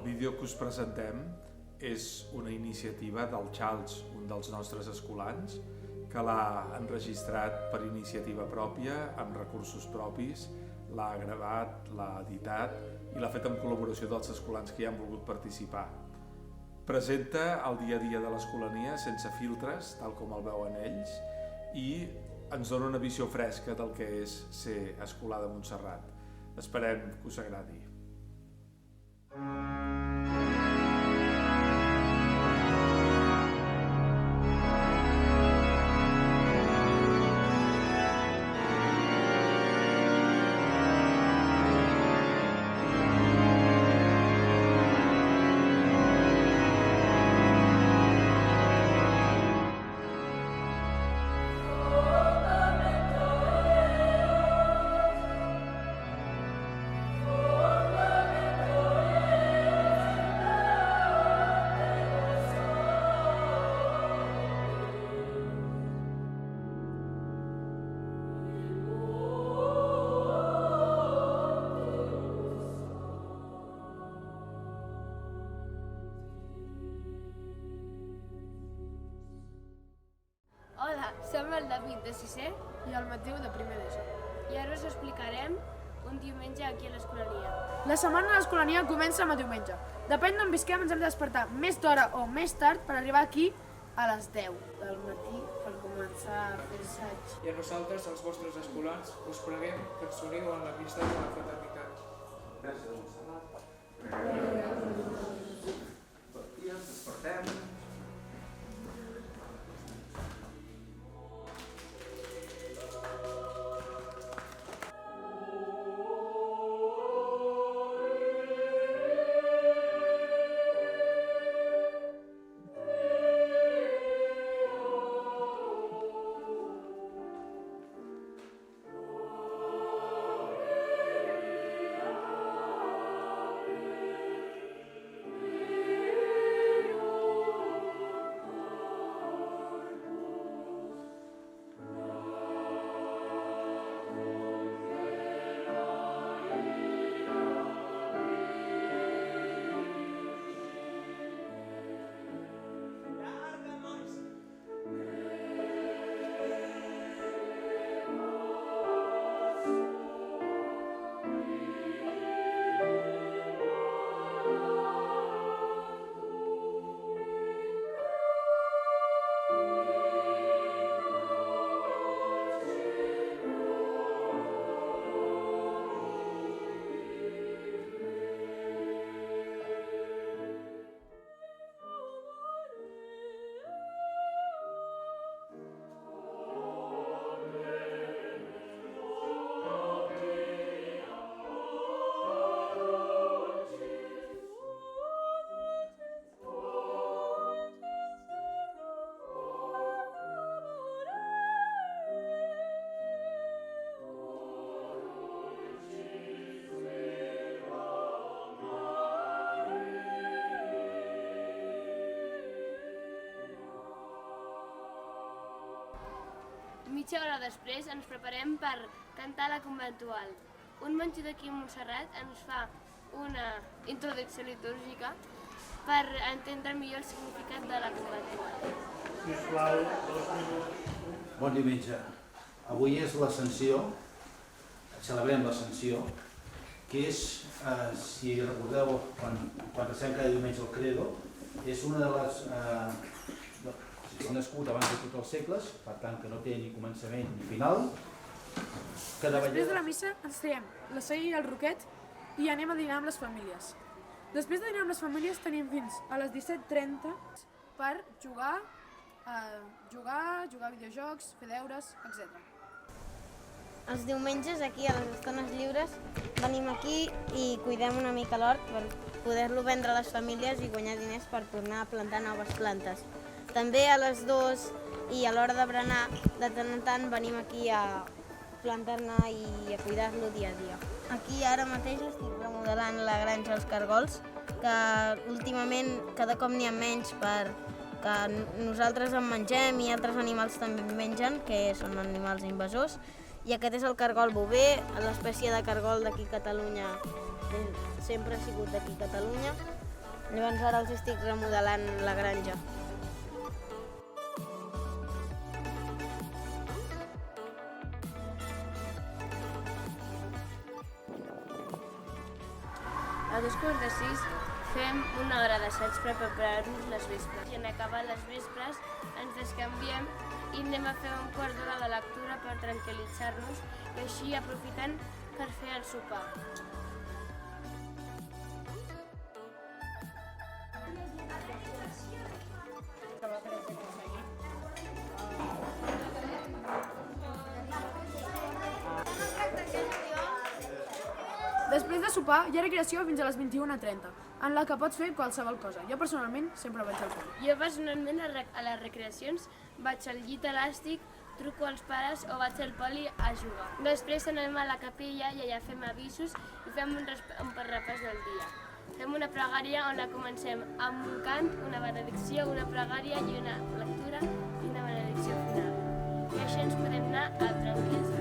El vídeo que us presentem és una iniciativa del Charles, un dels nostres escolans, que l'ha enregistrat per iniciativa pròpia, amb recursos propis, l'ha gravat, l'ha editat i l'ha fet en col·laboració dels escolans que hi han volgut participar. Presenta el dia a dia de l'escolania sense filtres, tal com el veuen ells, i ens dona una visió fresca del que és ser escolà de Montserrat. Esperem que us agradi. Hola, som el David de 6è i el Mateu de primer d'ESO. i ara us explicarem un diumenge aquí a l'escolania. La setmana de l'escolania comença el diumenge. Depèn d'on visquem, ens hem de despertar més d'hora o més tard per arribar aquí a les 10 del matí per començar a fer assaig. I a nosaltres, els vostres escolans, us preguem que ens uniu en l'amistat de la fraternitat. Gràcies a Montserrat. I ens despertem. Mitja hora després ens preparem per cantar la conventual. Un monjo d'aquí a Montserrat ens fa una introducció litúrgica per entendre millor el significat de la conventual. Bon diumenge. Avui és l'Ascensió, celebrem l'Ascensió, que és, si recordeu, quan passem cada diumenge el Credo, és una de les... ha nascut abans de tots els segles, per tant que no té ni començament ni final. Després de la missa ens traiem la cella i el roquet i anem a dinar amb les famílies. Després de dinar amb les famílies tenim fins a les 17:30 per jugar a videojocs, fer deures, etc. Els diumenges aquí a les estones lliures venim aquí i cuidem una mica l'hort per poder-lo vendre a les famílies i guanyar diners per tornar a plantar noves plantes. També a les 2 i a l'hora de berenar, de tant en tant venim aquí a plantar-ne i a cuidar-lo dia a dia. Aquí ara mateix estic remodelant la granja als cargols, que últimament cada cop n'hi ha menys perquè nosaltres en mengem i altres animals també en mengen, que són animals invasors. I aquest és el cargol bover, l'espècie de cargol d'aquí a Catalunya, sempre ha sigut d'aquí a Catalunya. Llavors ara els estic remodelant la granja. A 2:45 fem una hora d'assaig per preparar-nos les vespres. I en acabar les vespres ens descanviem i anem a fer un quart d'hora de lectura per tranquil·litzar-nos i així aprofitant per fer el sopar. Després de sopar hi ha recreació fins a les 21:30, en la que pots fer qualsevol cosa. Jo personalment sempre vaig al poli. Jo personalment a les recreacions vaig al llit elàstic, truco als pares o vaig al poli a jugar. Després anem a la capella i allà fem avisos i fem un repàs del dia. Fem una pregària on la comencem amb un cant, una benedicció, una pregària i una lectura i una benedicció final. I així ens podem anar tranquils a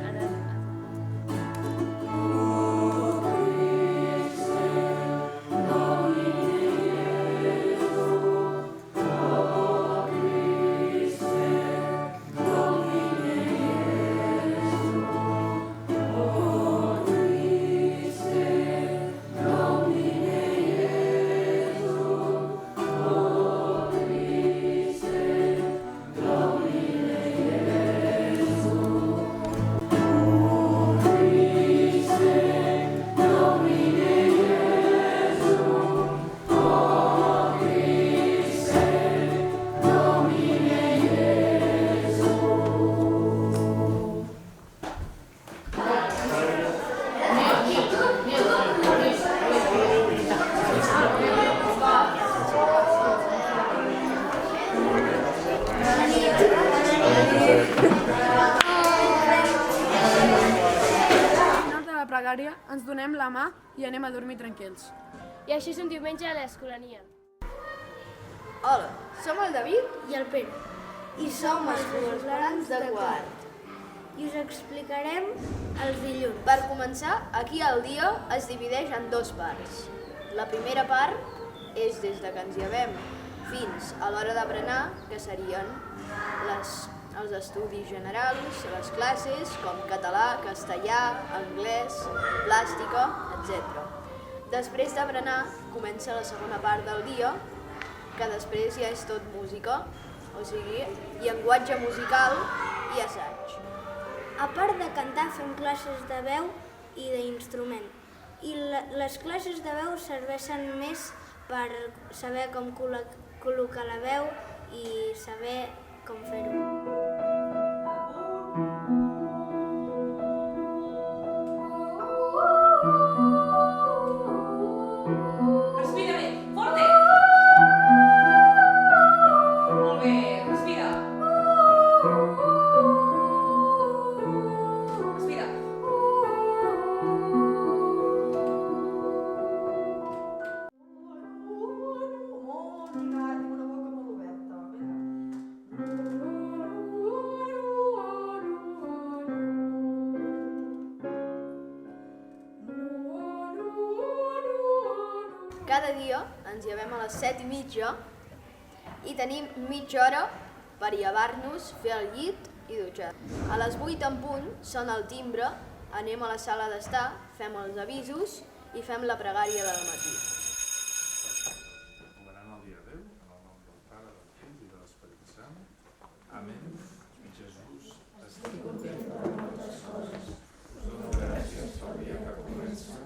la pregària, ens donem la mà i anem a dormir tranquils. I així és un diumenge a l'Escolania. Hola, som el David i el Pere. i som els col·laborants de quart. I us explicarem els dilluns. Per començar, aquí el dia es divideix en dues parts. La primera part és des de que ens llevem fins a l'hora de berenar, que serien els estudis generals, les classes com català, castellà, anglès, plàstica, etc. Després de berenar comença la segona part del dia, que després ja és tot música, o sigui, llenguatge musical i assaig. A part de cantar, fem classes de veu i d'instrument. I les classes de veu serveixen més per saber com col·locar la veu i saber com fer-ho. Respira bé, forte! Molt bé, respira. Respira. Cada dia ens llevem a les 7:30 i tenim mitja hora per llevar-nos, fer el llit i dutxar. A les 8 en punt sona el timbre, anem a la sala d'estar, fem els avisos i fem la pregària del matí. Recomanant el dia 10, en el nom del Pare, del Fill i de l'Esperit Sant. Amén. Jesús, estic content per totes les coses. Us dono gràcies pel dia que comença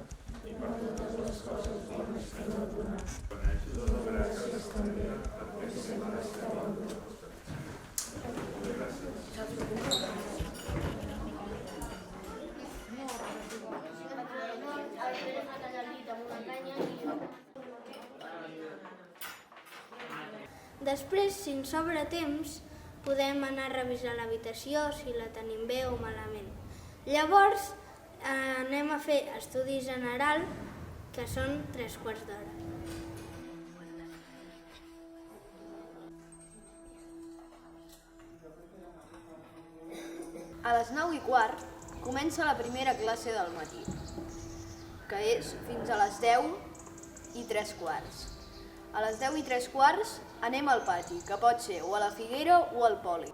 i per totes les coses bones que ens ha donat. Coneix i dono gràcies també perquè sempre estem en Després, si ens sobra temps, podem anar a revisar l'habitació si la tenim bé o malament. Llavors, anem a fer estudi general, que són 3/4 d'hora. A les 9:15 comença la primera classe del matí, que és fins a les 10:03. A les 10:03 anem al pati, que pot ser o a la Figuera o al Poli.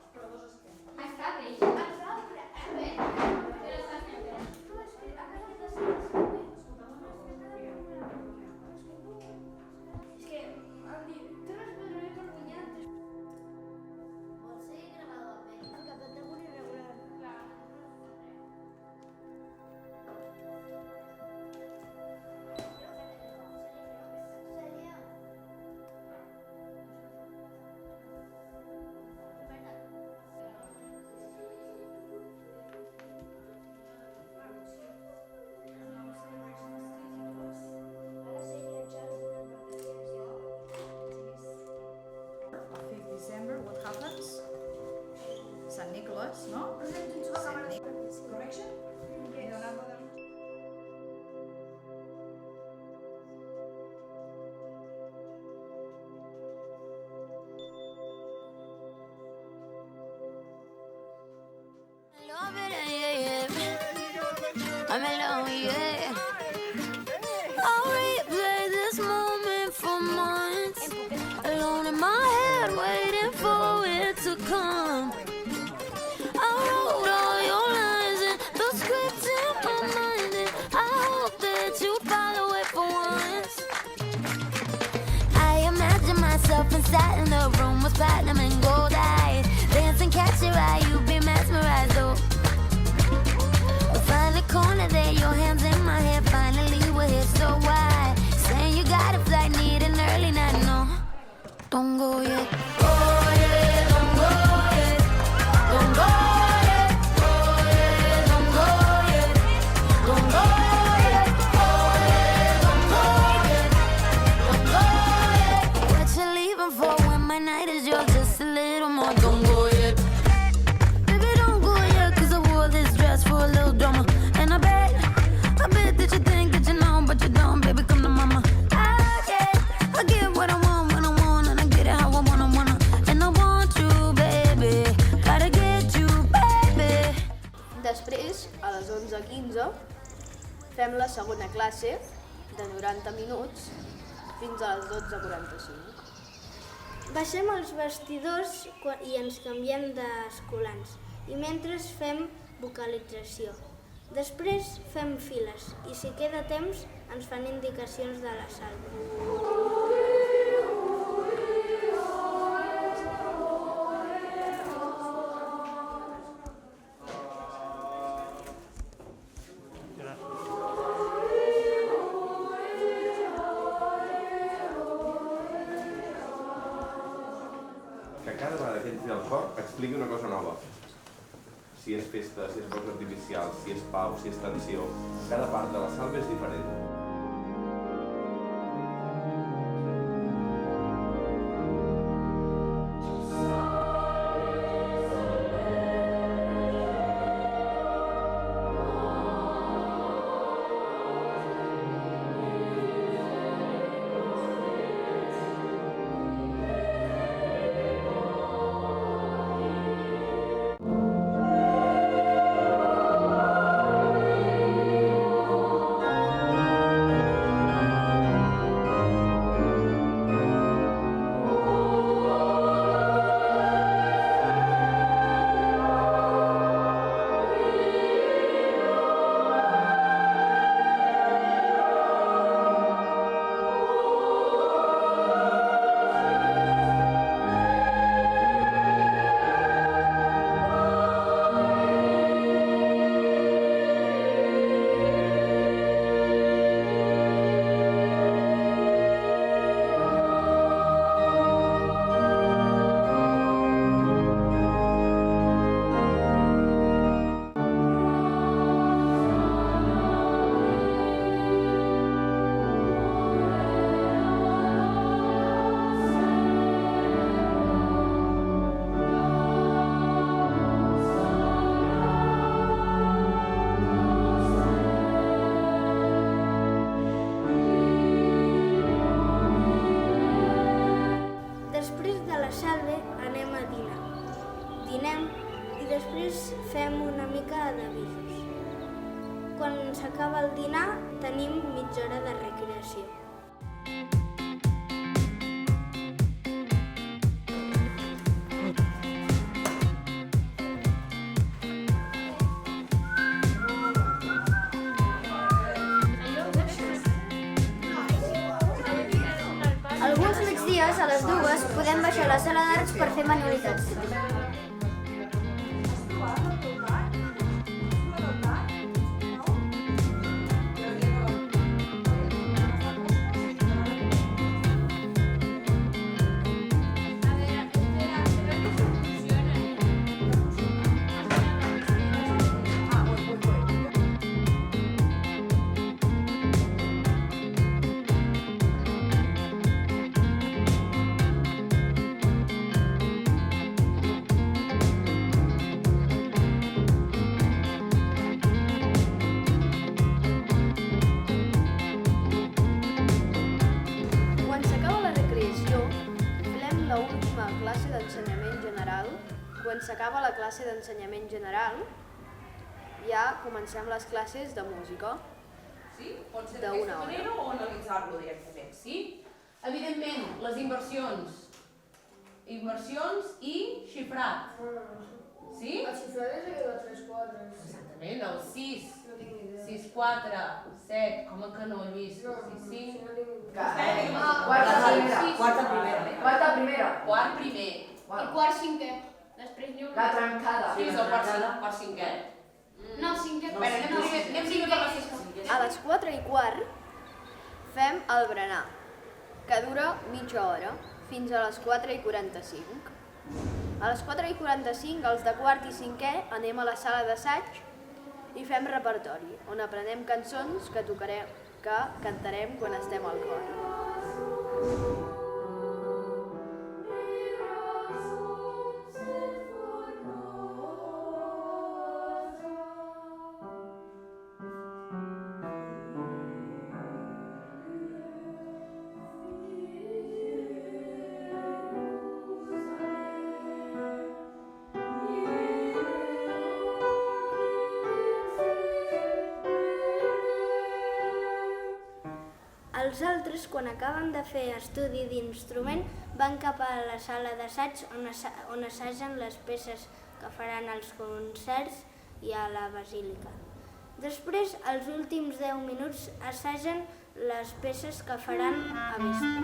December, what happens? St. Nicholas, no? St. Nicholas. Correction? I'm alone, yeah. I'll replay this moment for months. Alone in my head, waiting for it to come. I wrote all your lines and the script in my mind, and I hope that you follow it for once. I imagine myself inside in the room with platinum and gold eyes, dancing, catch your eye, you be mesmerized, though. Find the corner there, your hands in my hair. Finally we're here, so why? Saying you got a flight, need an early night, no. Don't go yet. Oh yeah, don't go yet. Don't go yet. Oh yeah, don't go yet. Don't go yet. Oh yeah, don't go yet. Don't go yet. What you leaving for when my night is yours? Just a little more. Don't go yet. Baby, don't go yet, 'cause I wore this dress for a little drama. And I bet that you think that you know, but you don't, baby, come to mama. I get what I want when I want, and I get it how I wanna. And I want you, baby, gotta get you, baby. Després, a les 11:15, fem la segona classe de 90 minuts fins a les 12:45. Baixem als vestidors i ens canviem d'escolans, i mentre fem vocalització. Després fem files i si queda temps ens fan indicacions de la salva. Que cada vegada que entri al cor expliqui una cosa nova. Si és festa, si és focs artificials, si és pau, si és tensió, cada part de la salva és diferent. Dinem i després fem una mica d'avisos. Quan s'acaba el dinar tenim mitja hora de recreació. podem baixar a la sala d'arts per fer manualitats. Quan s'acaba la classe d'ensenyament general, ja comencem les classes de música. Sí? Pot ser d'aquesta manera o analitzar-lo directament, sí? Evidentment, les inversions. Inversions i xifrat. Sí? El xifrat és aquell de 3-4. Exactament, el 6. 6-4, 7, com que no, Lluís? 6-5... Quarta primera. Quart primer. I quart cinquè. Després n'hi La trencada. Sí, és el quart cinquè. No, cinquè. Anem primer per les 6. A les 4:15 fem el berenar, que dura mitja hora, fins a les 4:45. A les 4:45 els de quart i cinquè anem a la sala d'assaig i fem repertori, on aprenem cançons que cantarem quan estem al cor. Els altres, quan acaben de fer estudi d'instrument, van cap a la sala d'assaig on assagen les peces que faran als concerts i a la basílica. Després, els últims 10 minuts assagen les peces que faran a vespre.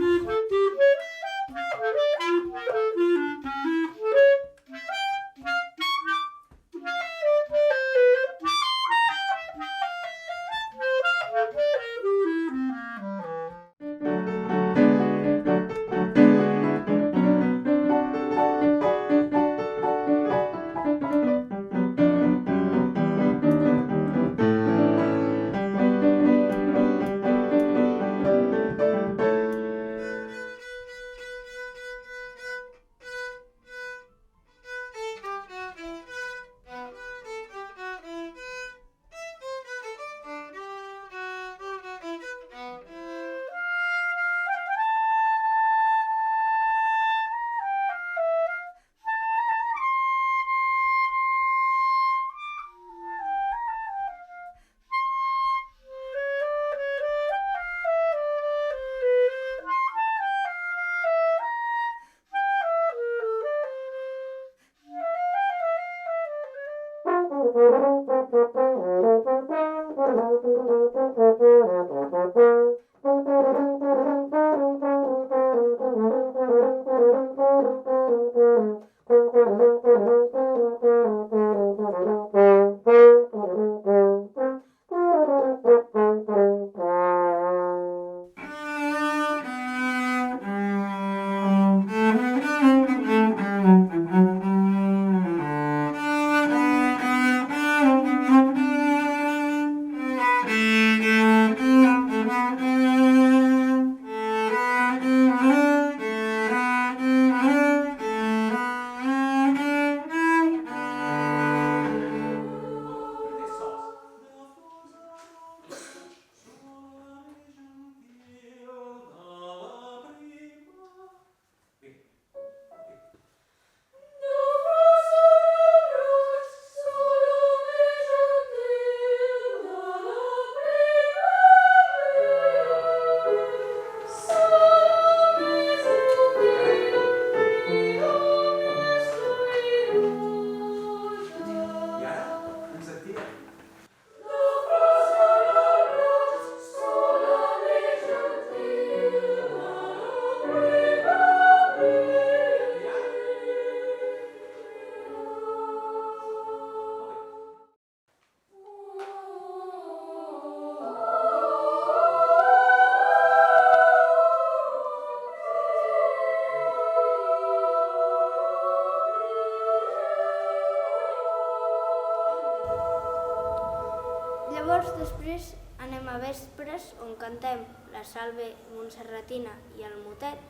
Llavors després anem a vespres on cantem la Salve Montserratina i el motet.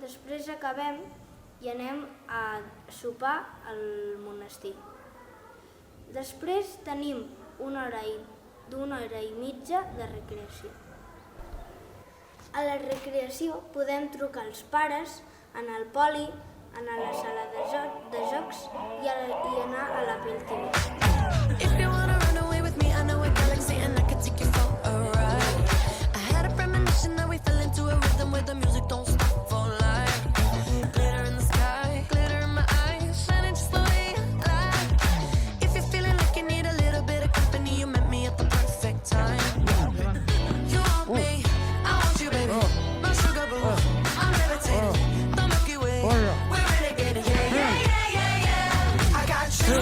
Després acabem i anem a sopar al monestir. Després tenim d'una hora i mitja de recreació. A la recreació podem trucar als pares, anar al poli, anar a la sala de jocs i anar a l'Apple TV. If you wanna run away with me, I know a galaxy and I can take you for a ride. I had a premonition that we fell into a rhythm where the music don't stop for life. Glitter in the sky, glitter in my eyes, shining just the way I like. If you're feeling like you need a little bit of company, you met me at the perfect time. You want me, I want you, baby. My sugar boo, I'm levitating. The Milky Way, we're renegading. Yeah, yeah, yeah, yeah, yeah. I got you.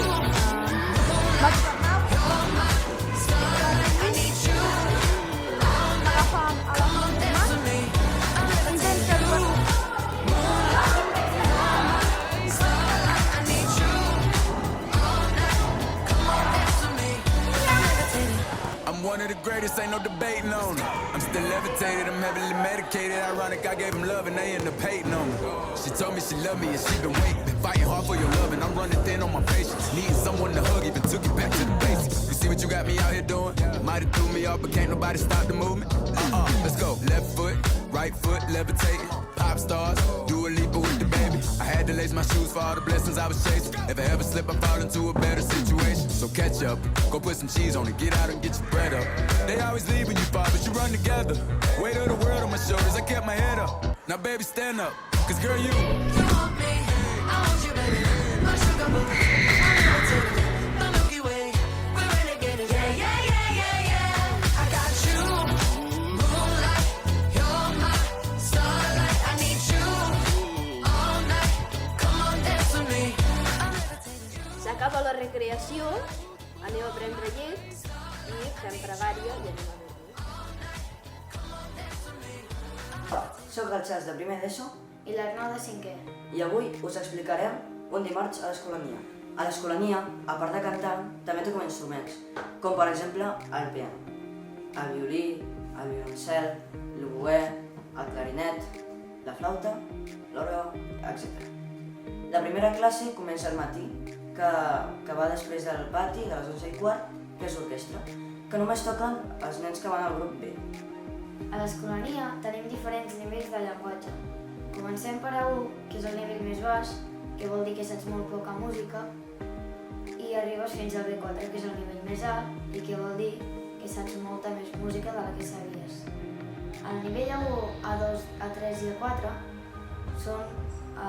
One of the greatest, ain't no debating on it. I'm still levitated, I'm heavily medicated. Ironic, I gave him love and they end up hating on me. She told me she loved me and she been waiting. Been fighting hard for your love and I'm running thin on my patience. Needing someone to hug, even took it back to the basics. You see what you got me out here doing? Might have threw me off, but can't nobody stop the movement. Let's go. Left foot, right foot, levitating. Pop stars, do a leap with the baby. I had to lace my shoes for all the blessings I was chasing. If I ever slip, I fall into a better situation. So catch up, go put some cheese on it, get out and get your bread up. They always leave when you fall, but you run together. Weight of the world on my shoulders, I kept my head up. Now baby, stand up, cause girl, you want me, I want you, baby. My sugar boo, I'm levitating. The Milky Way, we're renegading. Yeah, yeah, yeah, yeah, yeah. I got you, moonlight, you're my starlight. I need you all night. Come on, dance with me. S'acaba la recreació, anem a prendre llet i fem pregària i anem a dormir. Soc el Xas de primer d'ESO i l'Arnau de cinquè. I avui us explicarem un dimarts a l'Escolania. A l'Escolania, a part de cantar, també toquem instruments, com per exemple el piano, el violí, el violoncel, l'oboè, el clarinet, la flauta, l'orgue, etc. La primera classe comença al matí, que va després del pati de les 11:15, que és orquestra, que només toquen els nens que van al grup B. A l'Escolania tenim diferents nivells de llenguatge. Comencem per A1, que és el nivell més baix, que vol dir que saps molt poca música, i arribes fins al B4, que és el nivell més alt, i que vol dir que saps molta més música de la que sabies. El nivell A1, A2, A3 i A4 són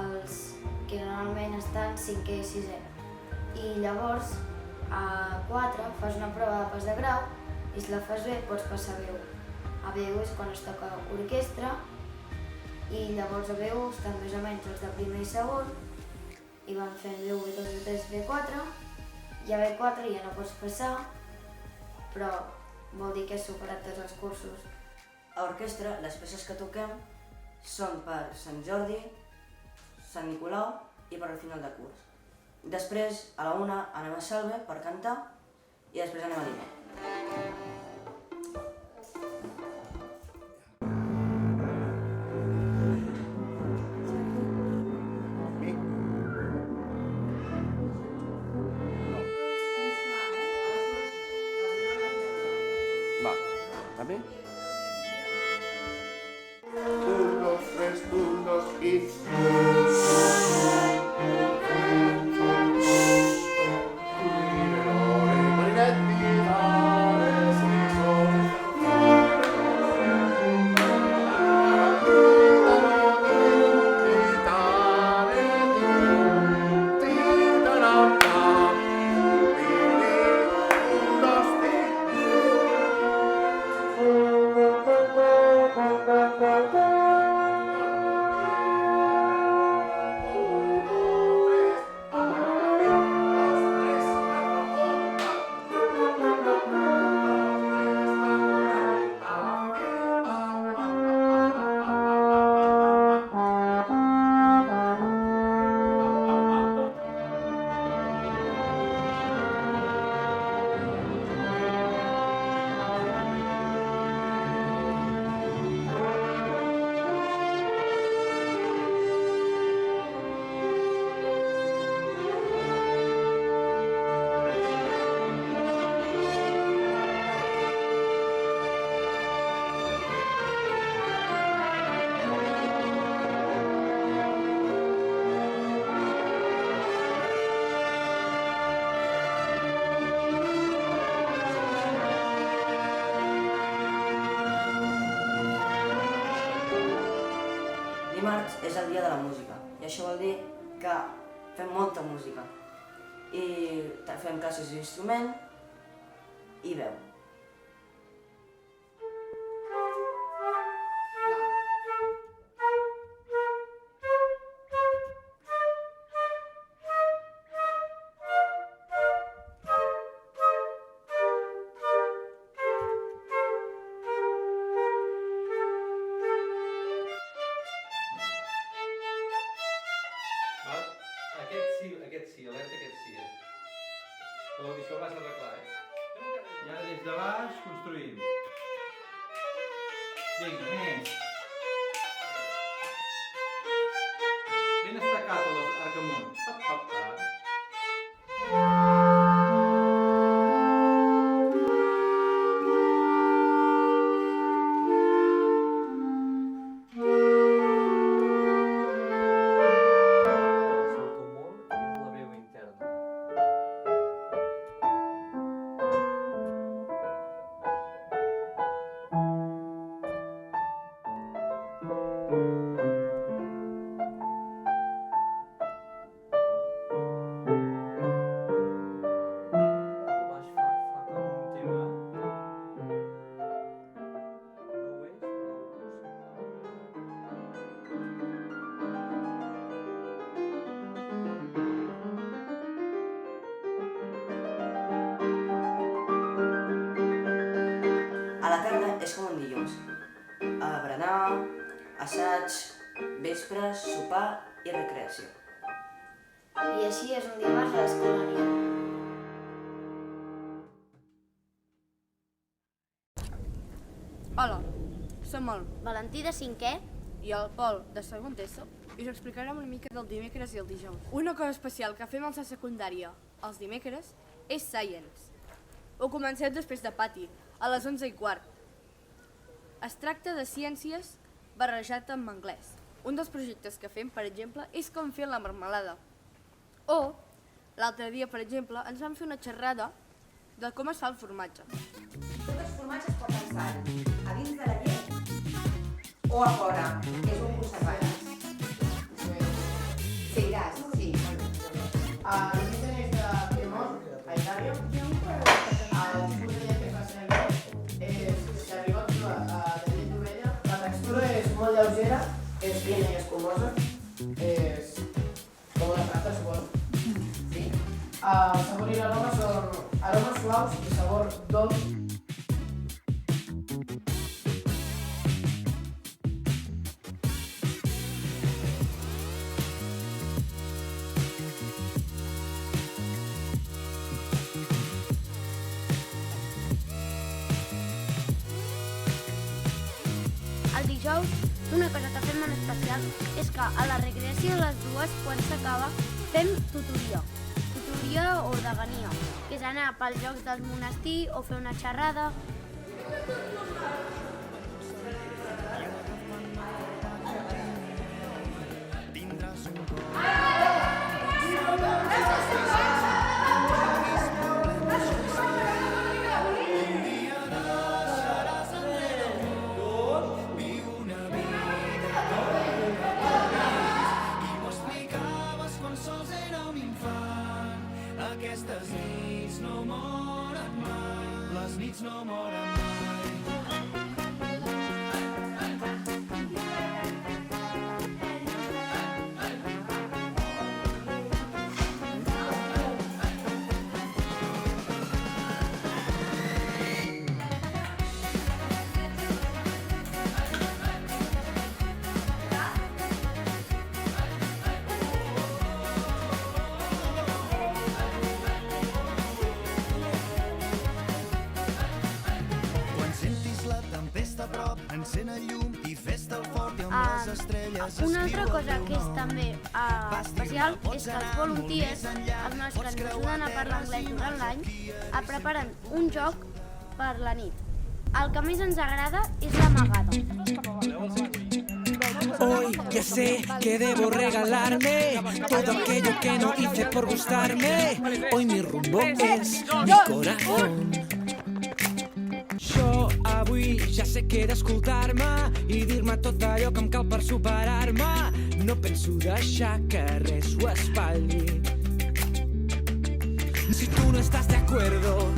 els que normalment estan 5è i 6è. I llavors, a A4 fas una prova de pas de grau i si la fas bé pots passar a B1. A B1 és quan es toca orquestra i llavors a B1 estan més o menys els de primer i segon i van fent B1, B2, B3, B4 i a B4 ja no pots passar, però vol dir que has superat tots els cursos. A orquestra, les peces que toquem són per Sant Jordi, Sant Nicolau i per al final de curs. Després, a la 1, anem a Salve per cantar i després anem a dinar. Va, va bé? 1, 2, 3, 1, 2 i... Bye. març és el dia de la música i això vol dir que fem molta música i fem classes d'instrument i veu. Aquest sí, alerta aquest sí. Però això ho vas arreglar, I ara des de baix construïm. Vinga, més. Ben estacat l'arc amunt. Hop, hop, hop. A la tarda és com un dilluns. Berenar, assaig, vespres, sopar i recreació. I així és un dimarts a l'Escolania. Hola, som el Valentí de 5è i el Pol de segon d'ESO i us explicarem una mica del dimecres i el dijous. Una cosa especial que fem als de secundària els dimecres és Science. Ho comencem després de pati, a les 11:15. Es tracta de ciències barrejat amb anglès. Un dels projectes que fem, per exemple, és com fer la marmelada. O, l'altre dia, per exemple, ens vam fer una xerrada de com es fa el formatge. Tots els formatges porten sal, a dins de la llet o a fora, que és un conservant. Seguiràs, sí. Los tenéis de Piemont, a Italia. El tipus de llet que fa servir és xerrigot de llet d'ovella. La textura és molt lleugera, és fina i escumosa. És com una frata, suposo. Sí. El sabor i l'aroma són aromes suaus i sabor dolç. El dijous, una cosa que fem en especial és que a la recreació de les 2, quan s'acaba, fem tutoria. Tutoria o degania, que és anar pels jocs del monestir o fer una xerrada. Aquestes nits no moren mai, les nits no moren mai. Encén el llum i fes-te el fort i amb les estrelles Una altra cosa que és també especial és que els volunteers, els nois que ens ajuden a parlar anglès durant l'any, preparen un joc per la nit. El que més ens agrada és l'amagada. Hoy ya sé que debo regalarme todo aquello que no hice por gustarme. Hoy mi rumbo es mi corazón. Jo avui ja sé sé que he d'escoltar-me i dir-me tot allò que em cal per superar-me. No penso deixar que res ho espatlli. Si tú no estás de acuerdo,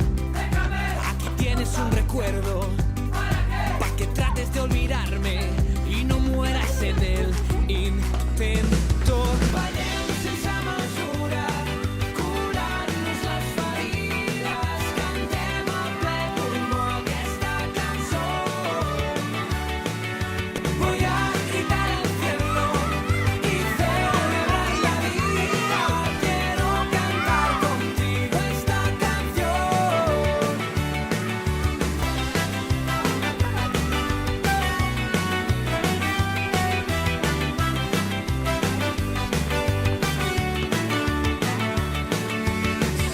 aquí tienes un recuerdo para que trates de olvidarme y no mueras en el intento. Ballem sense mesura, curant-nos les ferides, cantem a ple pulmó aquesta cançó. Voy a gritar al cielo y celebrar la vida. Quiero cantar contigo esta canción.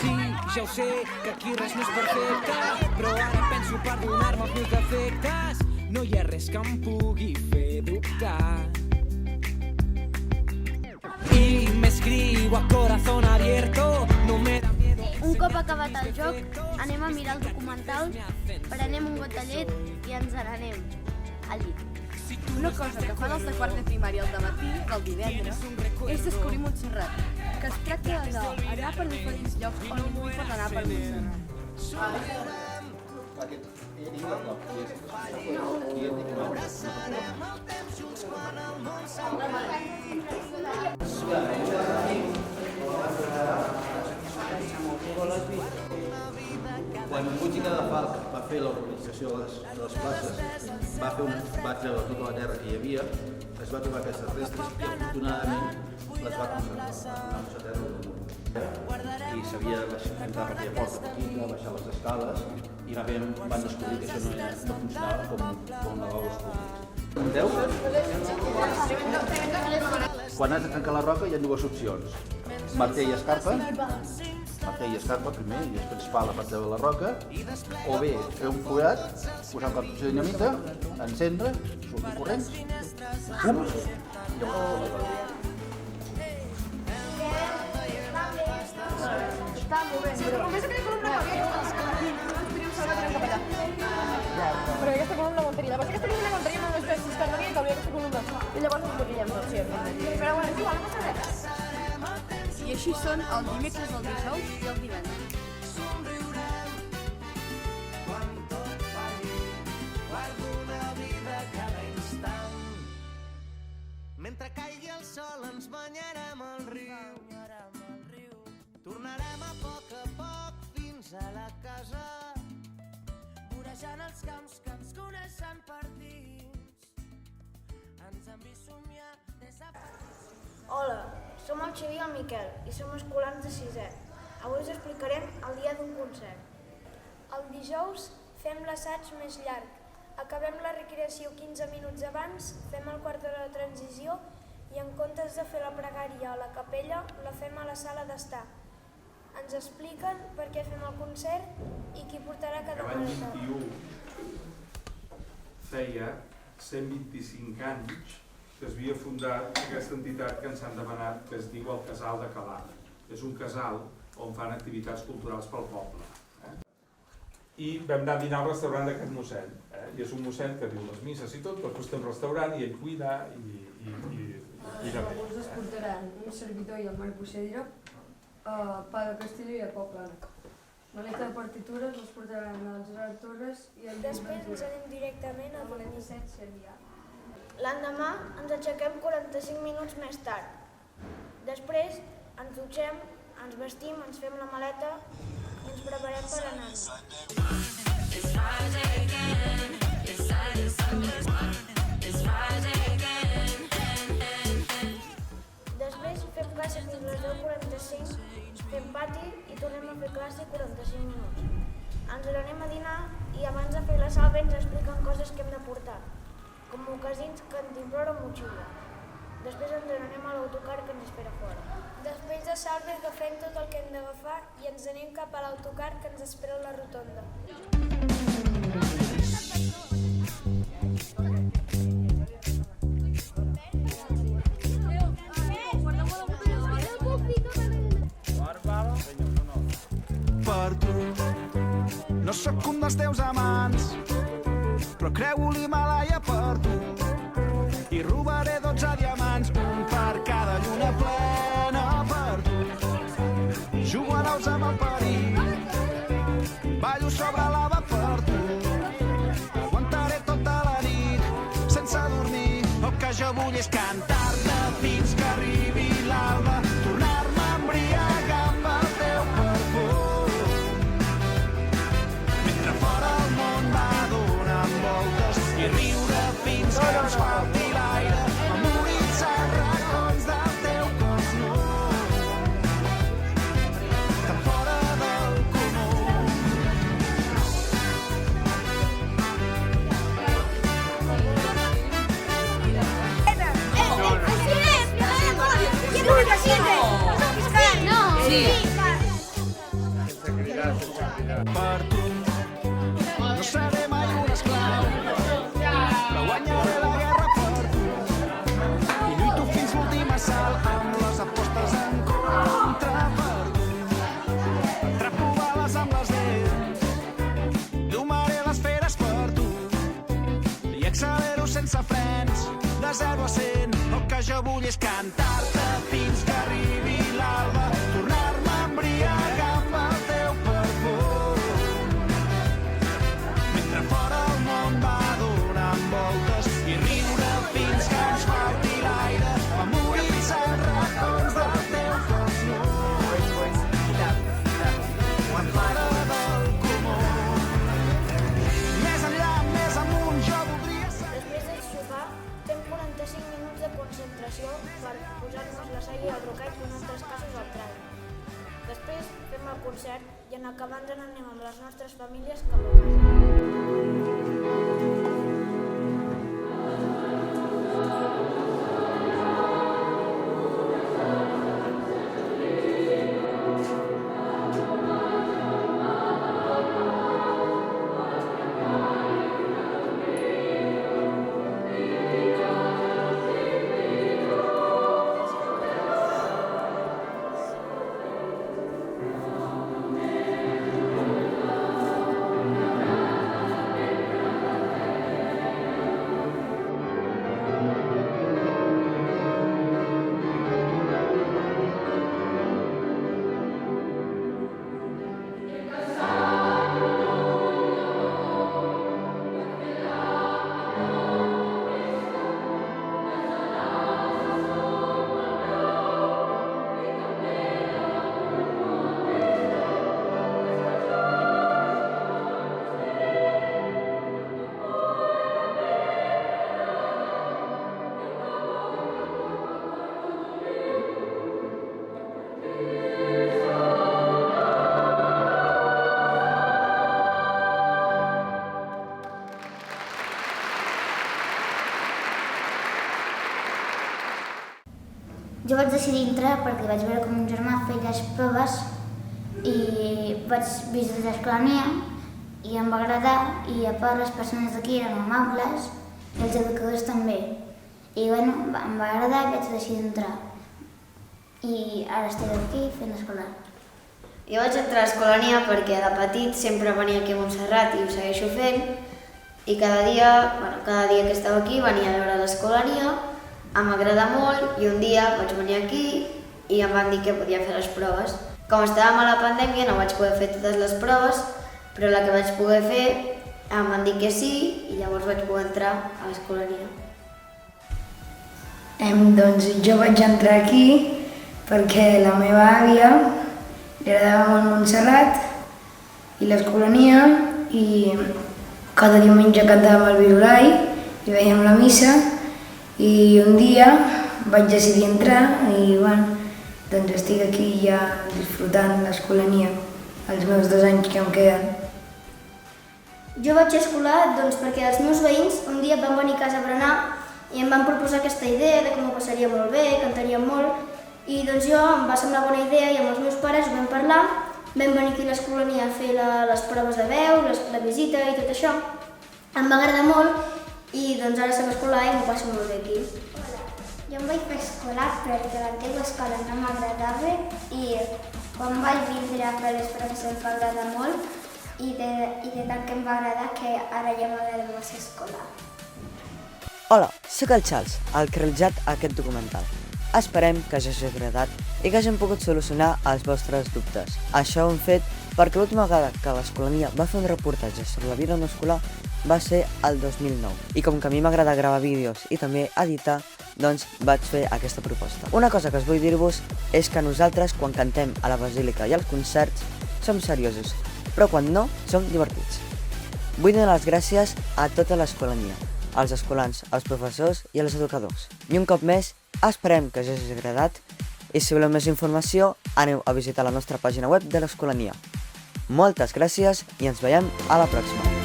Sí, ja ho sé, que aquí res no és perfecte, però ara penso perdonar-me els meus defectes. No hi ha res que em pugui fer dubtar. Y me escribo a corazón abierto, no me da miedo. Un cop acabat el joc, anem a mirar el documental, prenem un got de llet i ens n'anem al llit. Una cosa que fan els de quart de primària al dematí del divendres és descobrir Montserrat, que es tracta d'anar per diferents llocs on un pot anar per Montserrat. Quan Música de Falc va fer l'organització de les places, va treure tota la terra que hi havia, es va trobar aquestes restes i afortunadament les va conservar a la terra del món. I s'havia d'entrar per aquella porta petita, baixar les escales i van descobrir que això no funcionava com lavabos públics. Entendeu? Quan has de trencar la roca hi ha dues opcions. Martell i escarpa, primer, i després pala per treure la roca, o bé fer un forat, posar un cartutx de dinamita, encendre, sortir corrents, pum, i Està molt bé, però només aquella columna va bé. Podríem saber que anem cap allà. Però aquesta columna aguantaria. La cosa aquesta columna aguantaria amb les peces que anaria i cauria aquesta columna. I llavors ens moriríem, no? Sí, però bueno, és igual, no passa res. I així són el dimecres, el dijous i el divendres. Mentre caigui el sol ens banyarem al riu. Tornarem a poc fins a la casa, vorejant els camps que ens coneixen per dins. Ens hem vist somiar des de petits. Hola, som el Xavi i el Miquel i som escolans de 6è. Avui us explicarem el dia d'un concert. El dijous fem l'assaig més llarg. Acabem la recreació 15 minuts abans, fem el quart d'hora de transició i en comptes de fer la pregària a la capella, la fem a la sala d'estar. Ens expliquen per què fem el concert i qui portarà cada maleta. L'any 21 feia 125 anys que es havia fundat aquesta entitat que ens han demanat, que es diu el Casal de Calà. És un casal on fan activitats culturals pel poble. I vam anar a dinar al restaurant d'aquest mossèn. I és un mossèn que diu les misses i tot, però després té un restaurant i ell cuida i de bé. Alguns es portaran un servidor i el Marc Buixedra, pa de Castella i de Poble. Maleta de partitures els portaran a Gerard Torres i el Després ens anem directament a dormir. Cebrià. L'endemà ens aixequem 45 minuts més tard. Després ens dutxem, ens vestim, ens fem la maleta i ens preparem per anar-nos. Després fem classe fins a les 10:45, fem pati i tornem a fer classe 45 minuts. Ens n'anem a dinar i abans de fer la salva ens expliquen coses que hem de portar, com mocasins, cantimplora o motxilla. Després ens n'anem a l'autocar que ens espera fora. Després de salve agafem tot el que hem d'agafar i ens anem cap a l'autocar que ens espera a la rotonda. Per tu no sóc un dels teus amants, però creu l'Himalaya per tu. I robaré 12 diamants, un per cada lluna plena per tu. Jugo a naus amb el perill, ballo sobre lava per tu. Aguantaré tota la nit sense dormir. El que jo vull és cantar-te fins que arribi l'alba, tornar-me a embriagar amb el teu perfum. Mentre fora el món va donant voltes i riure fins que ens falti l'aire, memoritzar racons del teu cos nu, tan fora del comú. Per tu no seré mai un esclau, però guanyaré la guerra per tu. I lluito fins l'últim assalt amb les apostes en contra per tu. Atrapo bales amb les dents, domaré les feres per tu. I accelero sense frens, de 0 a 100. El que jo vull és cantar-te fins que arribi l'alba, tornar-me a embriagar amb el teu perfum. Mentre fora el món va donant voltes i riure fins que ens falti l'aire, memoritzar racons del teu cos nu, tan fora del comú. Més enllà, més amunt, jo voldria ser... Després del sopar, fem 45 minuts de concentració per posar-nos la saia i el roquet i en altres casos el tràiler. Després fem el concert i en acabar ens n'anem amb les nostres famílies cap a casa. Jo vaig decidir entrar perquè vaig veure com un germà feia les proves i vaig visitar l'Escolania i em va agradar, i a part les persones d'aquí eren amables i els educadors també. I bueno, em va agradar i vaig decidir entrar. I ara estic aquí fent escolar. Jo vaig entrar a l'Escolania perquè de petit sempre venia aquí a Montserrat i ho segueixo fent, i cada dia que estava aquí venia a veure l'Escolania. Em va agradar molt i un dia vaig venir aquí i em van dir que podia fer les proves. Com estàvem a la pandèmia no vaig poder fer totes les proves, però la que vaig poder fer em van dir que sí i llavors vaig poder entrar a l'Escolania. Doncs jo vaig entrar aquí perquè la meva àvia li agradava molt Montserrat i l'Escolania, i cada diumenge cantàvem el Virulai i veiem la missa, i un dia vaig decidir entrar i doncs estic aquí ja disfrutant l'Escolania, els meus 2 anys que em queden. Jo vaig a escolar perquè els meus veïns un dia van venir a casa a berenar i em van proposar aquesta idea de com ho passaria molt bé, cantaríem molt, i doncs jo em va semblar bona idea i amb els meus pares ho vam parlar, vam venir aquí a l'Escolania a fer les proves de veu, la visita i tot això. Em va agradar molt i doncs ara soc escolar i m'ho passo molt bé aquí. Jo em vaig fer escolar perquè l'antiga escola no m'agradava i quan vaig vindre a fer les proves em va agradar molt i de tant que em va agradar que ara ja m'agrada molt ser escolar. Hola, sóc el Charles, el que ha realitzat aquest documental. Esperem que us hagi agradat i que hagin pogut solucionar els vostres dubtes. Això ho hem fet perquè l'última vegada que l'Escolania va fer un reportatge sobre la vida no escolar va ser el 2009. I com que a mi m'agrada gravar vídeos i també editar, doncs vaig fer aquesta proposta. Una cosa que us vull dir-vos és que nosaltres, quan cantem a la Basílica i als concerts, som seriosos, però quan no, som divertits. Vull donar les gràcies a tota l'Escolania, als escolans, als professors i als educadors. I un cop més, esperem que us hagi agradat i si voleu més informació, aneu a visitar la nostra pàgina web de l'Escolania. Moltes gràcies i ens veiem a la pròxima.